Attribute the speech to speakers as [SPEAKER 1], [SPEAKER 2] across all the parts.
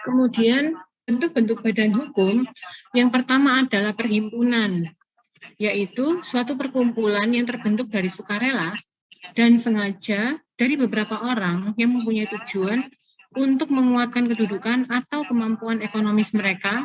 [SPEAKER 1] Kemudian bentuk-bentuk badan hukum yang pertama adalah perhimpunan, yaitu suatu perkumpulan yang terbentuk dari sukarela dan sengaja dari beberapa orang yang mempunyai tujuan untuk menguatkan kedudukan atau kemampuan ekonomis mereka,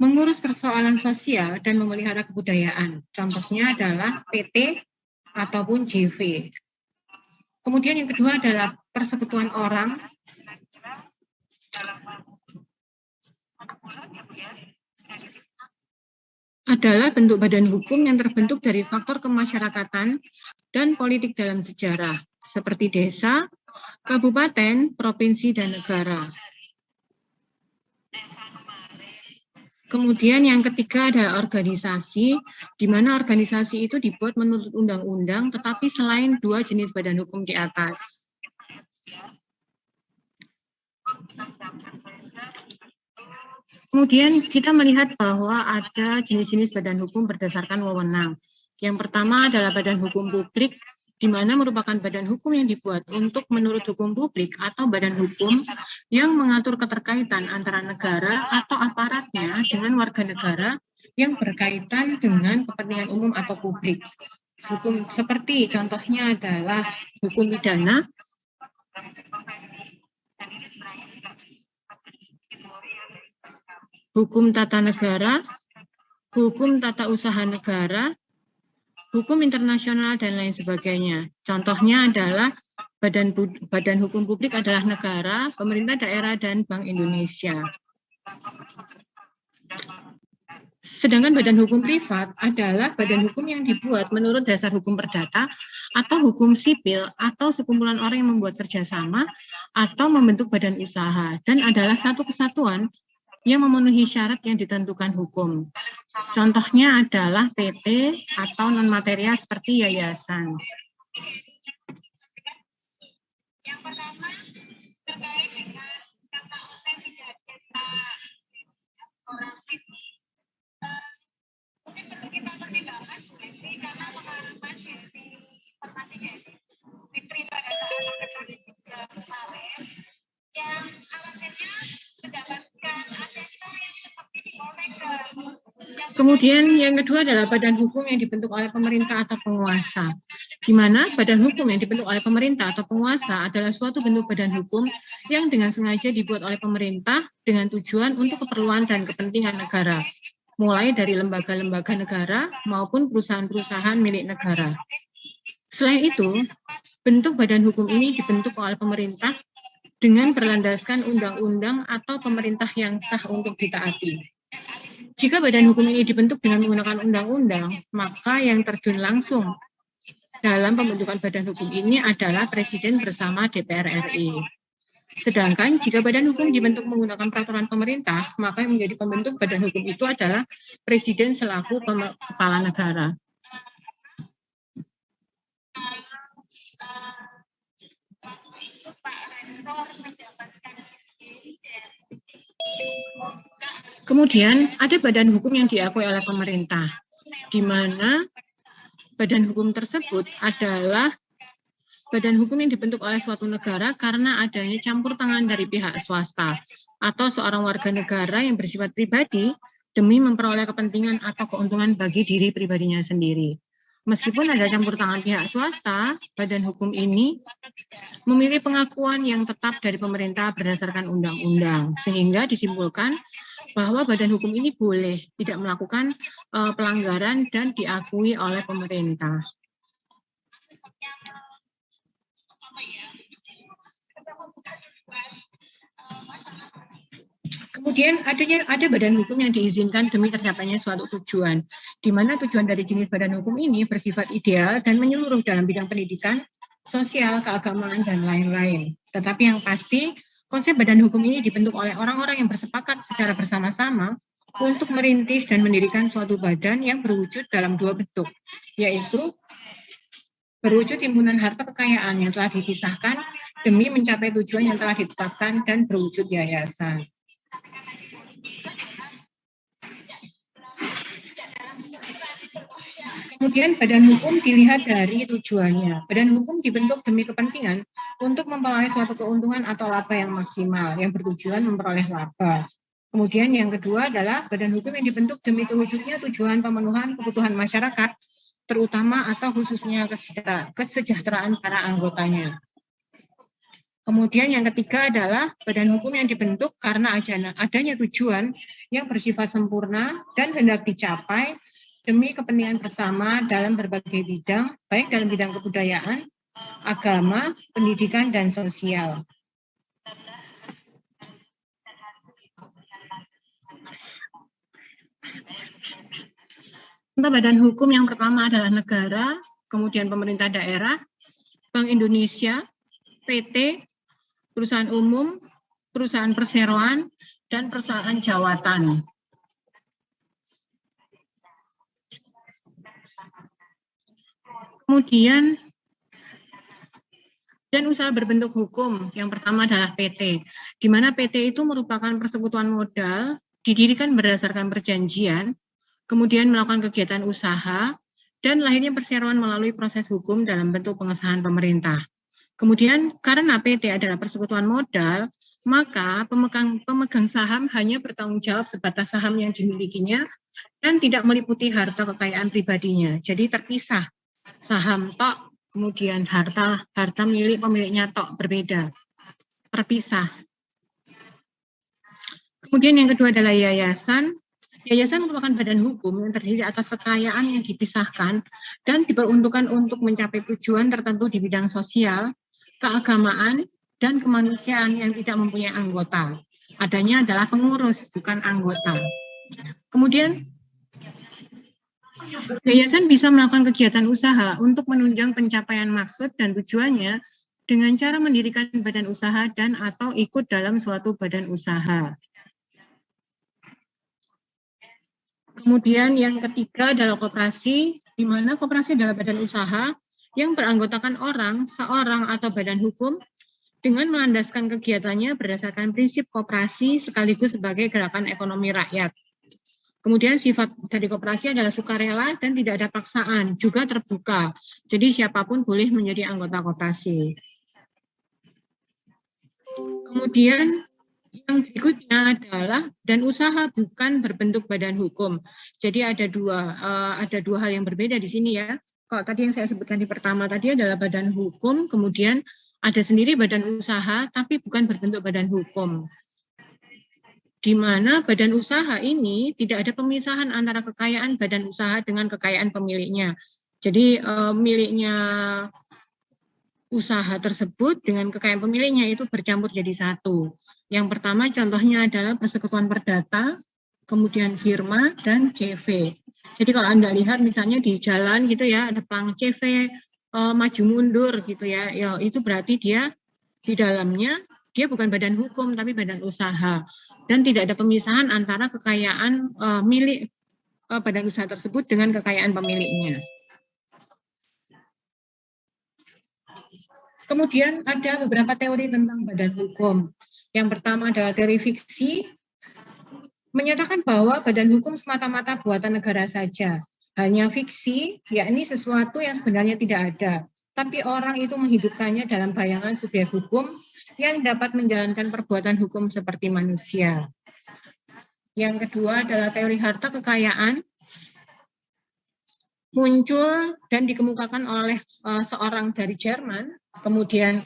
[SPEAKER 1] mengurus persoalan sosial, dan memelihara kebudayaan. Contohnya adalah PT ataupun JV. Kemudian yang kedua adalah persekutuan orang, adalah bentuk badan hukum yang terbentuk dari faktor kemasyarakatan dan politik dalam sejarah, seperti desa, kabupaten, provinsi, dan negara. Kemudian yang ketiga adalah organisasi, di mana organisasi itu dibuat menurut undang-undang, tetapi selain dua jenis badan hukum di atas. Kemudian kita melihat bahwa ada jenis-jenis badan hukum berdasarkan wewenang. Yang pertama adalah badan hukum publik, di mana merupakan badan hukum yang dibuat untuk menurut hukum publik atau badan hukum yang mengatur keterkaitan antara negara atau aparatnya dengan warga negara yang berkaitan dengan kepentingan umum atau publik. Seperti contohnya adalah hukum pidana, hukum tata negara, hukum tata usaha negara, hukum internasional, dan lain sebagainya. Contohnya adalah badan hukum publik adalah negara, pemerintah daerah, dan Bank Indonesia. Sedangkan badan hukum privat adalah badan hukum yang dibuat menurut dasar hukum perdata atau hukum sipil atau sekumpulan orang yang membuat kerjasama atau membentuk badan usaha dan adalah satu kesatuan yang memenuhi syarat yang ditentukan hukum. Contohnya adalah PT atau non-material seperti yayasan. Yang pertama terkait dengan kata otentikasi orang sipil. Mungkin perlu kita pertimbangkan karena pengalaman dari informasi dari Fitri pada saat kemarin yang alasannya mendapatkan asesor yang seperti dioleh ke. Kemudian yang kedua adalah badan hukum yang dibentuk oleh pemerintah atau penguasa. Di mana badan hukum yang dibentuk oleh pemerintah atau penguasa adalah suatu bentuk badan hukum yang dengan sengaja dibuat oleh pemerintah dengan tujuan untuk keperluan dan kepentingan negara, mulai dari lembaga-lembaga negara maupun perusahaan-perusahaan milik negara. Selain itu, bentuk badan hukum ini dibentuk oleh pemerintah dengan berlandaskan undang-undang atau pemerintah yang sah untuk ditaati. Jika badan hukum ini dibentuk dengan menggunakan undang-undang, maka yang terjun langsung dalam pembentukan badan hukum ini adalah Presiden bersama DPR RI. Sedangkan jika badan hukum dibentuk menggunakan peraturan pemerintah, maka yang menjadi pembentuk badan hukum itu adalah Presiden selaku kepala negara. Kemudian ada badan hukum yang diakui oleh pemerintah, di mana badan hukum tersebut adalah badan hukum yang dibentuk oleh suatu negara karena adanya campur tangan dari pihak swasta atau seorang warga negara yang bersifat pribadi demi memperoleh kepentingan atau keuntungan bagi diri pribadinya sendiri. Meskipun ada campur tangan pihak swasta, badan hukum ini memilih pengakuan yang tetap dari pemerintah berdasarkan undang-undang, sehingga disimpulkan bahwa badan hukum ini boleh tidak melakukan pelanggaran dan diakui oleh pemerintah. Kemudian ada badan hukum yang diizinkan demi tercapainya suatu tujuan, di mana tujuan dari jenis badan hukum ini bersifat ideal dan menyeluruh dalam bidang pendidikan, sosial, keagamaan, dan lain-lain. Tetapi yang pasti, konsep badan hukum ini dibentuk oleh orang-orang yang bersepakat secara bersama-sama
[SPEAKER 2] untuk merintis dan mendirikan suatu badan yang berwujud dalam dua bentuk, yaitu berwujud himpunan harta kekayaan yang telah dipisahkan demi mencapai tujuan yang telah ditetapkan dan berwujud yayasan. Kemudian badan hukum dilihat dari tujuannya. Badan hukum dibentuk demi kepentingan untuk memperoleh suatu keuntungan atau laba yang maksimal, yang bertujuan memperoleh laba. Kemudian yang kedua adalah badan hukum yang dibentuk demi terwujudnya tujuan pemenuhan kebutuhan masyarakat, terutama atau khususnya kesejahteraan para anggotanya. Kemudian yang ketiga adalah badan hukum yang dibentuk karena adanya tujuan yang bersifat sempurna dan hendak dicapai demi kepentingan bersama dalam berbagai bidang, baik dalam bidang kebudayaan, agama, pendidikan, dan sosial. Untuk badan hukum yang pertama adalah negara, kemudian pemerintah daerah, Bank Indonesia, PT, perusahaan umum, perusahaan perseroan, dan perusahaan jawatan. Kemudian, dan usaha berbentuk hukum, yang pertama adalah PT, di mana PT itu merupakan persekutuan modal, didirikan berdasarkan perjanjian, kemudian melakukan kegiatan usaha, dan lahirnya perseroan melalui proses hukum dalam bentuk pengesahan pemerintah. Kemudian, karena PT adalah persekutuan modal, maka pemegang saham hanya bertanggung jawab sebatas saham yang dimilikinya dan tidak meliputi harta kekayaan pribadinya. Jadi terpisah. Saham tok, kemudian harta milik pemiliknya tok, berbeda, terpisah. Kemudian yang kedua adalah yayasan. Yayasan merupakan badan hukum yang terdiri atas kekayaan yang dipisahkan dan diperuntukkan untuk mencapai tujuan tertentu di bidang sosial, keagamaan, dan kemanusiaan yang tidak mempunyai anggota. Adanya adalah pengurus, bukan anggota. Kemudian yayasan bisa melakukan kegiatan usaha untuk menunjang pencapaian maksud dan tujuannya dengan cara mendirikan badan usaha dan atau ikut dalam suatu badan usaha. Kemudian yang ketiga adalah koperasi, di mana koperasi adalah badan usaha yang beranggotakan orang, seorang atau badan hukum dengan melandaskan kegiatannya berdasarkan prinsip koperasi sekaligus sebagai gerakan ekonomi rakyat. Kemudian sifat dari koperasi adalah sukarela dan tidak ada paksaan, juga terbuka. Jadi siapapun boleh menjadi anggota koperasi. Kemudian yang berikutnya adalah dan usaha bukan berbentuk badan hukum. Jadi ada dua hal yang berbeda di sini ya. Kalau tadi yang saya sebutkan di pertama tadi adalah badan hukum, kemudian ada sendiri badan usaha, tapi bukan berbentuk badan hukum. Di mana badan usaha ini tidak ada pemisahan antara kekayaan badan usaha dengan kekayaan pemiliknya. Jadi miliknya usaha tersebut dengan kekayaan pemiliknya itu bercampur jadi satu. Yang pertama contohnya adalah persekutuan perdata, kemudian firma, dan CV. Jadi kalau Anda lihat misalnya di jalan gitu ya, ada pelang CV, maju mundur gitu ya, itu berarti dia di dalamnya dia bukan badan hukum tapi badan usaha dan tidak ada pemisahan antara kekayaan milik badan usaha tersebut dengan kekayaan pemiliknya. Kemudian ada beberapa teori tentang badan hukum. Yang pertama adalah teori fiksi, menyatakan bahwa badan hukum semata-mata buatan negara saja. Hanya fiksi, yakni sesuatu yang sebenarnya tidak ada. Tapi orang itu menghidupkannya dalam bayangan subjek hukum yang dapat menjalankan perbuatan hukum seperti manusia. Yang kedua adalah teori harta kekayaan, muncul dan dikemukakan oleh seorang dari Jerman, kemudian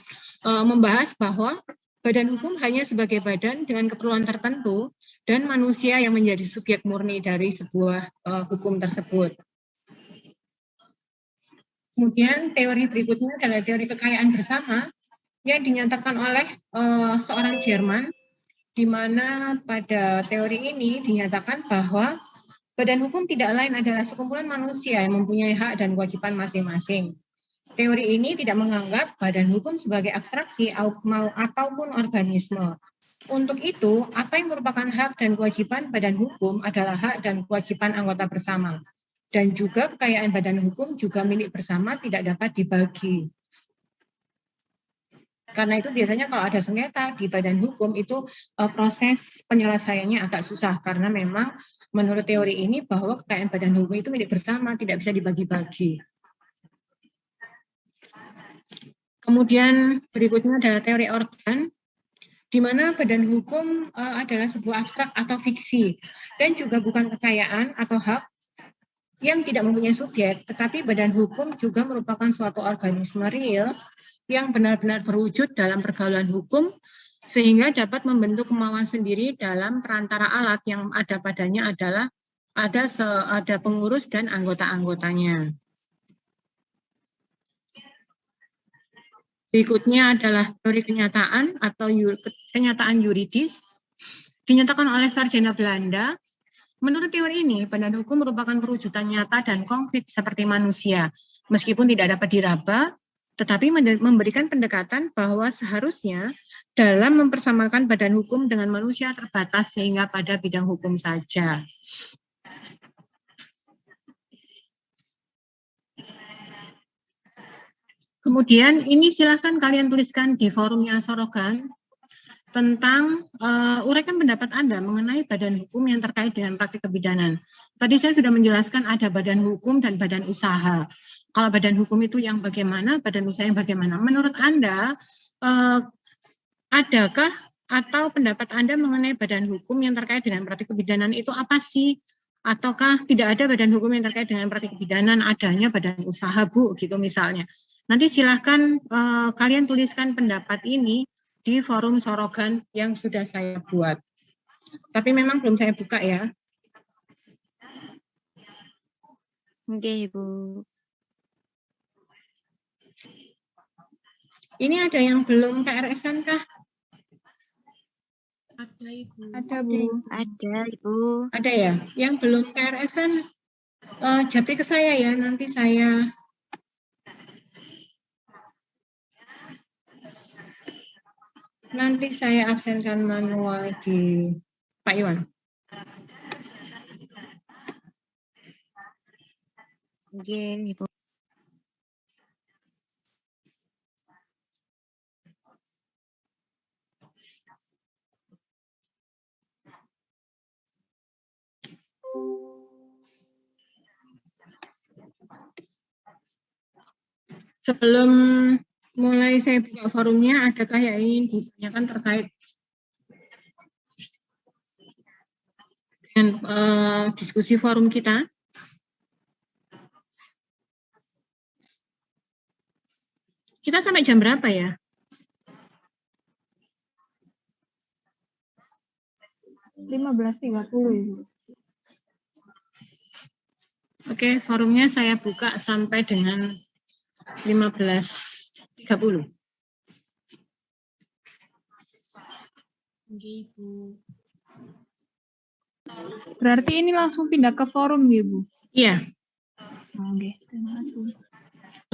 [SPEAKER 2] membahas bahwa badan hukum hanya sebagai badan dengan keperluan tertentu dan manusia yang menjadi subjek murni dari sebuah hukum tersebut. Kemudian teori berikutnya adalah teori kekayaan bersama yang dinyatakan oleh seorang Jerman, di mana pada teori ini dinyatakan bahwa badan hukum tidak lain adalah sekumpulan manusia yang mempunyai hak dan kewajiban masing-masing. Teori ini tidak menganggap badan hukum sebagai abstraksi ataupun organisme. Untuk itu, apa yang merupakan hak dan kewajiban badan hukum adalah hak dan kewajiban anggota bersama. Dan juga kekayaan badan hukum juga milik bersama, tidak dapat dibagi. Karena itu biasanya kalau ada sengketa di badan hukum itu proses penyelesaiannya agak susah, karena memang menurut teori ini bahwa kekayaan badan hukum itu milik bersama, tidak bisa dibagi-bagi. Kemudian berikutnya adalah teori organ, di mana badan hukum adalah sebuah abstrak atau fiksi, dan juga bukan kekayaan atau hak yang tidak mempunyai subjek, tetapi badan hukum juga merupakan suatu organisme real yang benar-benar berwujud dalam pergaulan hukum, sehingga dapat membentuk kemauan sendiri dalam perantara alat yang ada padanya adalah ada pengurus dan anggota-anggotanya. Berikutnya adalah teori kenyataan atau kenyataan yuridis, dinyatakan oleh sarjana Belanda. Menurut teori ini, badan hukum merupakan perwujudan nyata dan konkret seperti manusia, meskipun tidak dapat diraba, tetapi memberikan pendekatan bahwa seharusnya dalam mempersamakan badan hukum dengan manusia terbatas sehingga pada bidang hukum saja. Kemudian ini silahkan kalian tuliskan di forumnya Sorogan tentang uraikan pendapat Anda mengenai badan hukum yang terkait dengan praktik kebidanan. Tadi saya sudah menjelaskan ada badan hukum dan badan usaha. Kalau badan hukum itu yang bagaimana, badan usaha yang bagaimana. Menurut Anda, adakah atau pendapat Anda mengenai badan hukum yang terkait dengan praktik kebidanan itu apa sih? Ataukah tidak ada badan hukum yang terkait dengan praktik kebidanan, adanya badan usaha, Bu, gitu misalnya. Nanti silahkan kalian tuliskan pendapat ini di forum Sorogan yang sudah saya buat. Tapi memang belum saya buka ya.
[SPEAKER 3] Oke, Ibu.
[SPEAKER 2] Ini ada yang belum KRS-an kah?
[SPEAKER 4] Ada, Ibu.
[SPEAKER 3] Ada, Bu. Ada, Ibu.
[SPEAKER 2] Ada ya? Yang belum KRS-an japri ke saya ya, nanti saya absenkan manual di Pak Iwan.
[SPEAKER 3] Oke, Ibu.
[SPEAKER 2] Sebelum mulai saya buka forumnya, adakah yang ingin ditanyakan terkait dengan diskusi forum kita? Kita sampai jam berapa ya?
[SPEAKER 4] .30
[SPEAKER 2] Oke, forumnya saya buka sampai dengan 15.30.
[SPEAKER 4] Oke, Ibu.
[SPEAKER 5] Berarti ini langsung pindah ke forum ya, Bu?
[SPEAKER 2] Iya,
[SPEAKER 5] Oke, terima kasih.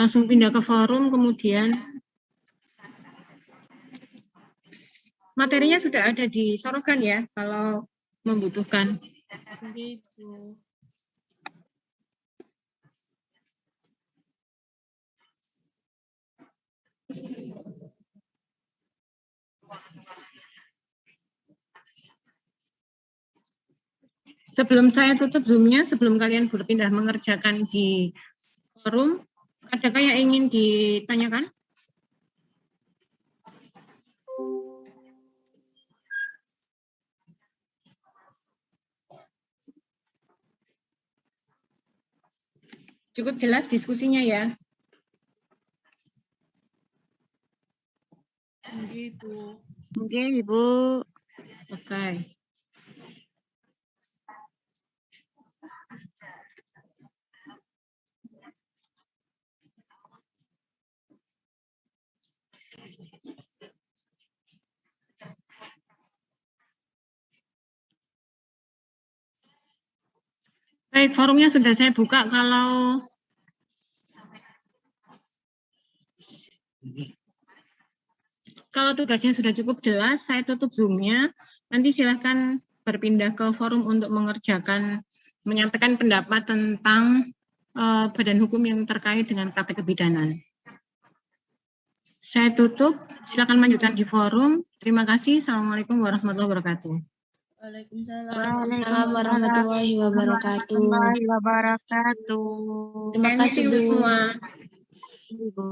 [SPEAKER 2] langsung pindah ke forum, kemudian materinya sudah ada di Sorogan ya, kalau membutuhkan.
[SPEAKER 4] Oke, Ibu.
[SPEAKER 2] Sebelum saya tutup Zoom-nya, sebelum kalian berpindah mengerjakan di forum, adakah yang ingin ditanyakan? Cukup jelas diskusinya ya?
[SPEAKER 4] Oke, Ibu.
[SPEAKER 3] Oke, Ibu.
[SPEAKER 2] Oke. Baik, forumnya sudah saya buka. Kalau tugasnya sudah cukup jelas, saya tutup Zoom-nya. Nanti silahkan berpindah ke forum untuk menyampaikan pendapat tentang badan hukum yang terkait dengan praktek kebidanan. Saya tutup, silakan lanjutkan di forum. Terima kasih. Assalamualaikum warahmatullahi wabarakatuh.
[SPEAKER 4] Waalaikumsalam.
[SPEAKER 3] Waalaikumsalam
[SPEAKER 6] warahmatullahi wabarakatuh.
[SPEAKER 3] warahmatullahi wabarakatuh.
[SPEAKER 6] Terima kasih, Bu.
[SPEAKER 2] Semua.
[SPEAKER 3] Ibu.